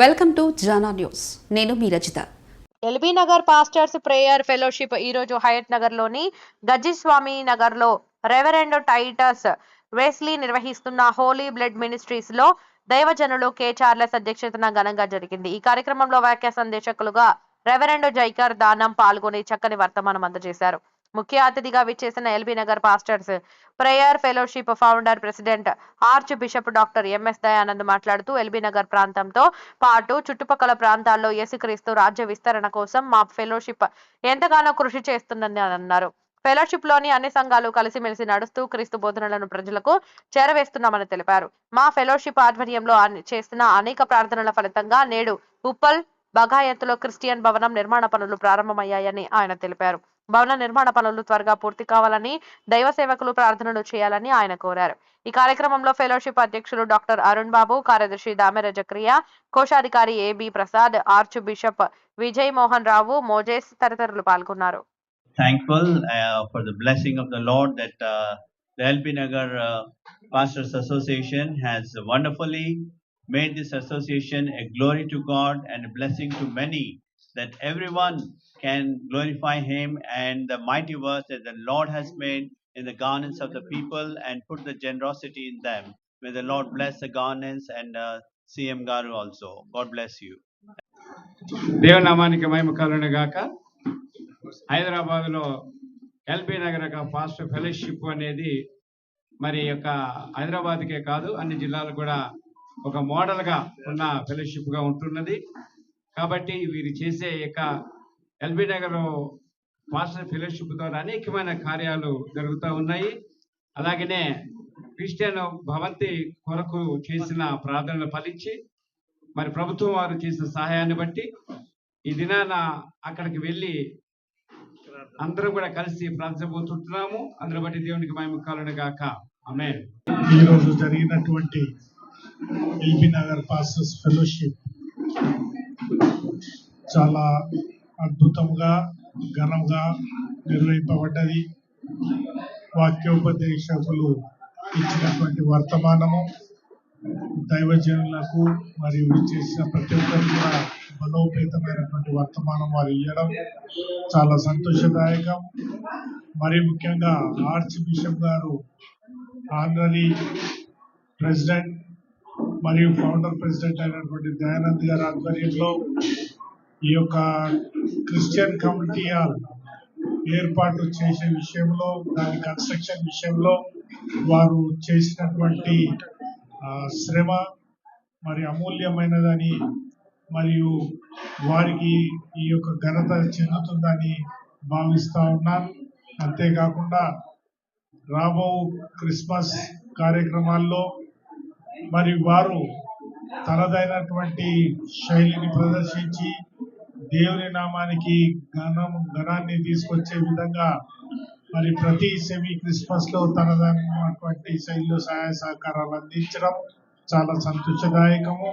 Welcome to Jana news. నేను మీ Rachita. LB Nagar pastors prayer fellowship ఈరోజు హయత్ నగర్లోని గజ్జిస్వామి నగర్లో రెవరెండ్ టైటస్ వెస్లీ నిర్వహిస్తున్న హోలీ బ్లడ్ మినిస్ట్రీస్ లో దైవజనులు కె చార్లెస్ అధ్యక్షతన ఘనంగా జరిగింది. ఈ కార్యక్రమంలో వాక్య సందేశకులుగా రెవరెండ్ జైకర్ దానం పాల్గొని చక్కని వర్తమానం అందజేశారు. ముఖ్య అతిథిగా విచ్చేసిన LB Nagar pastors prayer fellowship founder president arch bishop doctor MS Dayanand మాట్లాడుతూ ఎల్బీ నగర్ ప్రాంతంతో పాటు చుట్టుపక్కల ప్రాంతాల్లో యేసుక్రీస్తు రాజ్య విస్తరణ కోసం మా ఫెలోషిప్ ఎంతగానో కృషి చేస్తుందని అన్నారు. ఫెలోషిప్ లోని అన్ని సంఘాలు కలిసిమెలిసి నడుస్తూ క్రీస్తు బోధనలను ప్రజలకు చేరవేస్తున్నామని తెలిపారు. మా ఫెలోషిప్ ఆధ్వర్యంలో చేస్తున్న అనేక ప్రార్థనల ఫలితంగా నేడు ఉప్పల్ బగాయత్తులో క్రిస్టియన్ భవనం నిర్మాణ పనులు ప్రారంభమయ్యాయని ఆయన తెలిపారు. భవన నిర్మాణ పనులు త్వరగా పూర్తి కావాలని, దైవ సేవకులు ప్రార్థనలు చేయాలని ఆయన కోరారు. ఈ కార్యక్రమంలో ఫెలోషిప్ అధ్యక్షులు డాక్టర్ అరుణ్ బాబు, కార్యదర్శి దామెర జక్రియా, కోశాధికారి AB Prasad, archbishop Vijay Mohan Rao, Moses తదితరులు పాల్గొన్నారు. Thankful for the blessing of the Lord that the LB Nagar Pastors Association has wonderfully made this association a glory to God and a blessing to many, that everyone can glorify Him and the mighty works that the Lord has made in the garments of the people and put the generosity in them. May the Lord bless the garments and CM Garu also. God bless you. దేవనామానికి మహిమ కలుగును గాక. హైదరాబాద్లో LB Nagar pastor fellowship అనేది మరి యొక్క హైదరాబాద్కే కాదు అన్ని జిల్లాలు కూడా ఒక మోడల్గా ఉన్న ఫెలోషిప్గా ఉంటున్నది. కాబట్టి వీరు చేసే యొక్క ఎల్బీ నగర్ పాస్టర్ ఫెలోషిప్ ద్వారా అనేకమైన కార్యాలు జరుగుతూ ఉన్నాయి. అలాగనే క్రిస్టియన్ భవంతి కొరకు చేసిన ప్రార్థనలు ఫలించి మరి ప్రభుత్వం వారు చేసిన సహాయాన్ని బట్టి ఈ దినాన అక్కడికి వెళ్ళి అందరూ కూడా కలిసి ప్రార్థించబోతుంటున్నాము. అందరూ బట్టి దేవునికి మహిమ కలుగును గాక. ఆమేన్. ఈరోజు జరిగినటువంటి ఎల్బీ నగర్ పాస్టర్స్ ఫెలోషిప్ చాలా అద్భుతంగా ఘనంగా నిర్వహింపబడ్డది. వాక్యోపదేశకులు ఇచ్చినటువంటి వర్తమానము దైవజనులకు మరియు చేసిన ప్రతి ఒక్కరికి కూడా బలోపేతమైనటువంటి వర్తమానం వారు ఇవ్వడం చాలా సంతోషదాయకం. మరి ముఖ్యంగా ఆర్చ్ బిషప్ గారు ఆనరీ ప్రెసిడెంట్ మరియు ఫౌండర్ ప్రెసిడెంట్ అయినటువంటి దయానంద్ గారి ఆధ్వర్యంలో ఈ యొక్క క్రిస్టియన్ కమ్యూనిటీ హాల్ ఏర్పాటు చేసే విషయంలో, దాని కన్స్ట్రక్షన్ విషయంలో వారు చేసినటువంటి శ్రమ మరి అమూల్యమైనదని మరియు వారికి ఈ యొక్క ఘనత చెందుతుందని భావిస్తూ ఉన్నాను. అంతేకాకుండా రాబో క్రిస్మస్ కార్యక్రమాల్లో మరి వారు తనదైనటువంటి శైలిని ప్రదర్శించి దేవుని నామానికి ఘనాన్ని తీసుకొచ్చే విధంగా మరి ప్రతి సెమీ క్రిస్మస్ లో తనదైనటువంటి శైలిలో సహాయ సహకారాలు అందించడం చాలా సంతోషదాయకము.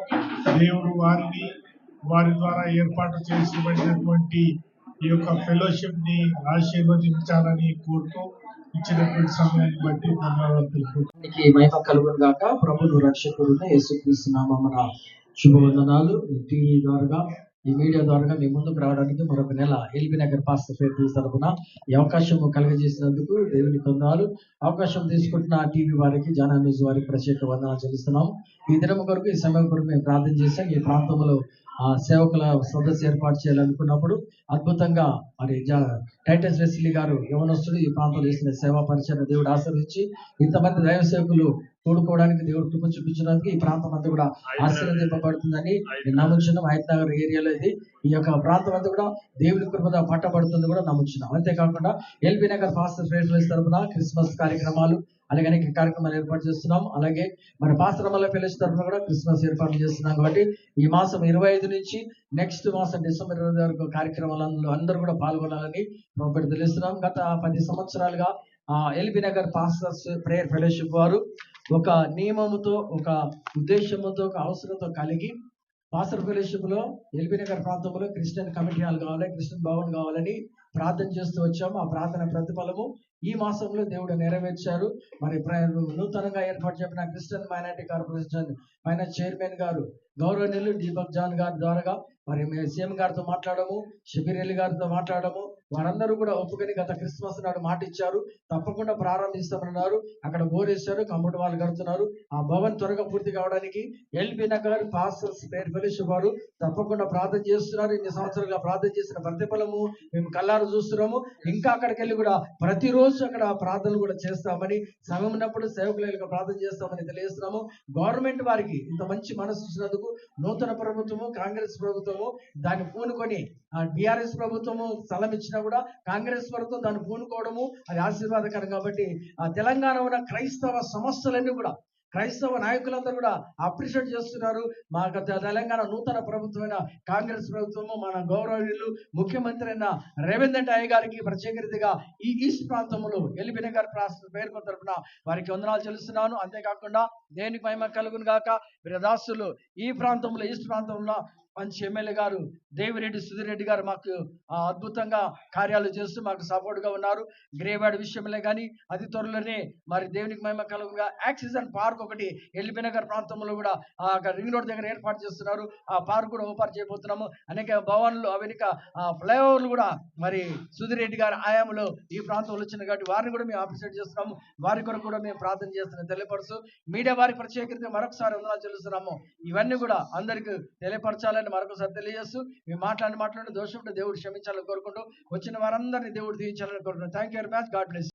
దేవుడు వారి ద్వారా ఏర్పాటు చేసినటువంటి ఈ యొక్క ఫెలోషిప్ ని ఆశీర్వదించాలని కోరుతూ ఇచ్చినటువంటి సమయాన్ని బట్టి ధన్యవాదాలు తెలుపుతున్నాను. మహిమ కలుగును గాక. ప్రభువు రక్షకుడు యేసుక్రీస్తు నామమున శుభవందనాలు. టీవీ ద్వారా ఈ మీడియా ద్వారా మీ ముందుకు రావడానికి మరొక నెల ఎల్బీ నగర్ పాస్టర్ ఫెయిర్ తరపున ఈ అవకాశం కలుగజేసినందుకు దేవుని వందనాలు. అవకాశం తీసుకుంటున్న టీవీ వారికి, జానా న్యూస్ వారికి ప్రత్యేక వందనాలు చెల్లిస్తున్నాము. ఈ దినం కొరకు, ఈ సమయం కొరకు మేము ప్రార్థన చేశాం. ఈ ప్రాంతంలో సేవకుల సదస్సు ఏర్పాటు చేయాలనుకున్నప్పుడు అద్భుతంగా మరి టైటస్ వెస్లీ గారు యవనస్తుడు ఈ ప్రాంతంలో చేసిన సేవా పరిచయం దేవుడు ఆశ్రయించి ఇంతమంది దైవ సేవకులు కూడుకోవడానికి దేవుడు కృప చూపించడానికి ఈ ప్రాంతం అంతా కూడా ఆశీర్వదింపబడుతుందని నమ్ముచున్నాం. హయత్ నగర్ ఏరియాలో ఈ యొక్క ప్రాంతం అంతా కూడా దేవుని కృపద పట్టబడుతుంది కూడా నమ్ముచున్నాం. అంతేకాకుండా ఎల్బీ నగర్ పాస్టర్ ఫెలోషిప్ తరపున క్రిస్మస్ కార్యక్రమాలు అలాగే అనేక కార్యక్రమాలు ఏర్పాటు చేస్తున్నాం. అలాగే మరి పాస్టర్ రమల ఫెలోషిప్ తరపున కూడా క్రిస్మస్ ఏర్పాట్లు చేస్తున్నాం. కాబట్టి ఈ మాసం 25 నుంచి నెక్స్ట్ మాసం డిసెంబర్ 20 వరకు కార్యక్రమాలలో అందరూ కూడా పాల్గొనాలని ప్రభుత్వం తెలుస్తున్నాం. గత 10 సంవత్సరాలుగా LB Nagar pastors prayer fellowship వారు ఒక నియమముతో, ఒక ఉద్దేశముతో, ఒక అవసరంతో కలిగి పాస్టర్ ఫెలోషిప్ లో ఎల్బీ నగర్ ప్రాంతంలో క్రిస్టియన్ కమిటీ హాల్ కావాలి, క్రిస్టియన్ భవన్ కావాలని ప్రార్థన చేస్తూ వచ్చాము. ఆ ప్రార్థన ప్రతిఫలము ఈ మాసంలో దేవుడు నెరవేర్చారు. మరి నూతనంగా ఏర్పాటు చేసిన క్రిస్టియన్ మైనారిటీ కార్పొరేషన్ చైర్మన్ గారు గౌరవనీయులు దీపక్ జాన్ గారి ద్వారా మరి మేము సీఎం గారితో మాట్లాడము, షబీర్ అలీ గారితో మాట్లాడము, వారందరూ కూడా ఒప్పుకొని గత క్రిస్మస్ నాడు మాట ఇచ్చారు, తప్పకుండా ప్రారంభిస్తామన్నారు. అక్కడ బోరేశారు, కంప్యూటర్ వాళ్ళు కడుతున్నారు. ఆ భవన్ త్వరగా పూర్తి కావడానికి LB Nagar pastors prayer fellowship వారు తప్పకుండా ప్రార్థన చేస్తున్నారు. ఇన్ని సంవత్సరాలుగా ప్రార్థన చేసిన ప్రతిఫలము మేము కళ్ళారు చూస్తున్నాము. ఇంకా అక్కడికి వెళ్ళి కూడా ప్రతిరోజు అక్కడ ప్రార్థనలు కూడా చేస్తామని, సమయం ఉన్నప్పుడు సేవకులకు ప్రార్థన చేస్తామని తెలియజేస్తున్నాము. గవర్నమెంట్ వారికి ఇంత మంచి మనసు ఇచ్చినందుకు నూతన ప్రభుత్వము, కాంగ్రెస్ ప్రభుత్వము దాన్ని పూనుకొని, బీఆర్ఎస్ ప్రభుత్వము స్థలం ఇచ్చినా కూడా కాంగ్రెస్ ప్రభుత్వం దాన్ని పూనుకోవడము అది ఆశీర్వాదకరం. కాబట్టి ఆ తెలంగాణ ఉన్న క్రైస్తవ సంస్థలన్నీ కూడా, క్రైస్తవ నాయకులందరూ కూడా అప్రిషియేట్ చేస్తున్నారు. మా తెలంగాణ నూతన ప్రభుత్వమైన కాంగ్రెస్ ప్రభుత్వము, మన గౌరవనీయులు ముఖ్యమంత్రి అయిన రేవంత్ రెడ్డి గారికి ప్రత్యేకరీతిగా ఈ ఈస్ట్ ప్రాంతంలో ఎల్బీ నగర్ పేరు తరపున వారికి వందనాలు చెల్లిస్తున్నాను. అంతేకాకుండా దేనికి మహిమ కలుగును గాక. వీరదాసులు ఈ ప్రాంతంలో, ఈస్ట్ ప్రాంతంలో మంచి ఎమ్మెల్యే గారు దేవిరెడ్డి సుధీర్ రెడ్డి గారు మాకు అద్భుతంగా కార్యాలు చేస్తూ మాకు సపోర్ట్ గా ఉన్నారు. గ్రేవాడ్ విషయంలో కానీ అతి త్వరలోనే మరి దేవునికి మహిమ కలుగుగా ఆక్సిజన్ పార్క్ ఒకటి ఎల్బీ నగర్ ప్రాంతంలో కూడా రింగ్ రోడ్ దగ్గర ఏర్పాటు చేస్తున్నారు. ఆ పార్క్ కూడా ఓపెన్ చేయబోతున్నాము. అనేక భవన్లు, వెనుక ఫ్లైఓవర్లు కూడా మరి సుధీర్ రెడ్డి గారి ఆయాములో ఈ ప్రాంతంలో వచ్చింది కాబట్టి వారిని కూడా మేము అప్రిషియేట్ చేస్తున్నాము. వారి కొరకు కూడా మేము ప్రార్థన చేస్తున్నాం. తెలియపరుస్తూ మీడియా వారికి ప్రత్యేకంగా మరొకసారి వందనాలు చెల్లిస్తున్నాము. ఇవన్నీ కూడా అందరికీ తెలియపరచాలని మరొకసారి తెలియజేస్తూ మేము మాట్లాడి దోషం ఉంటే దేవుడు క్షమించాలని కోరుకుంటూ వచ్చిన వారందరినీ దేవుడు దీవించాలని కోరుకుంటున్నాం. Thank you very much. God bless.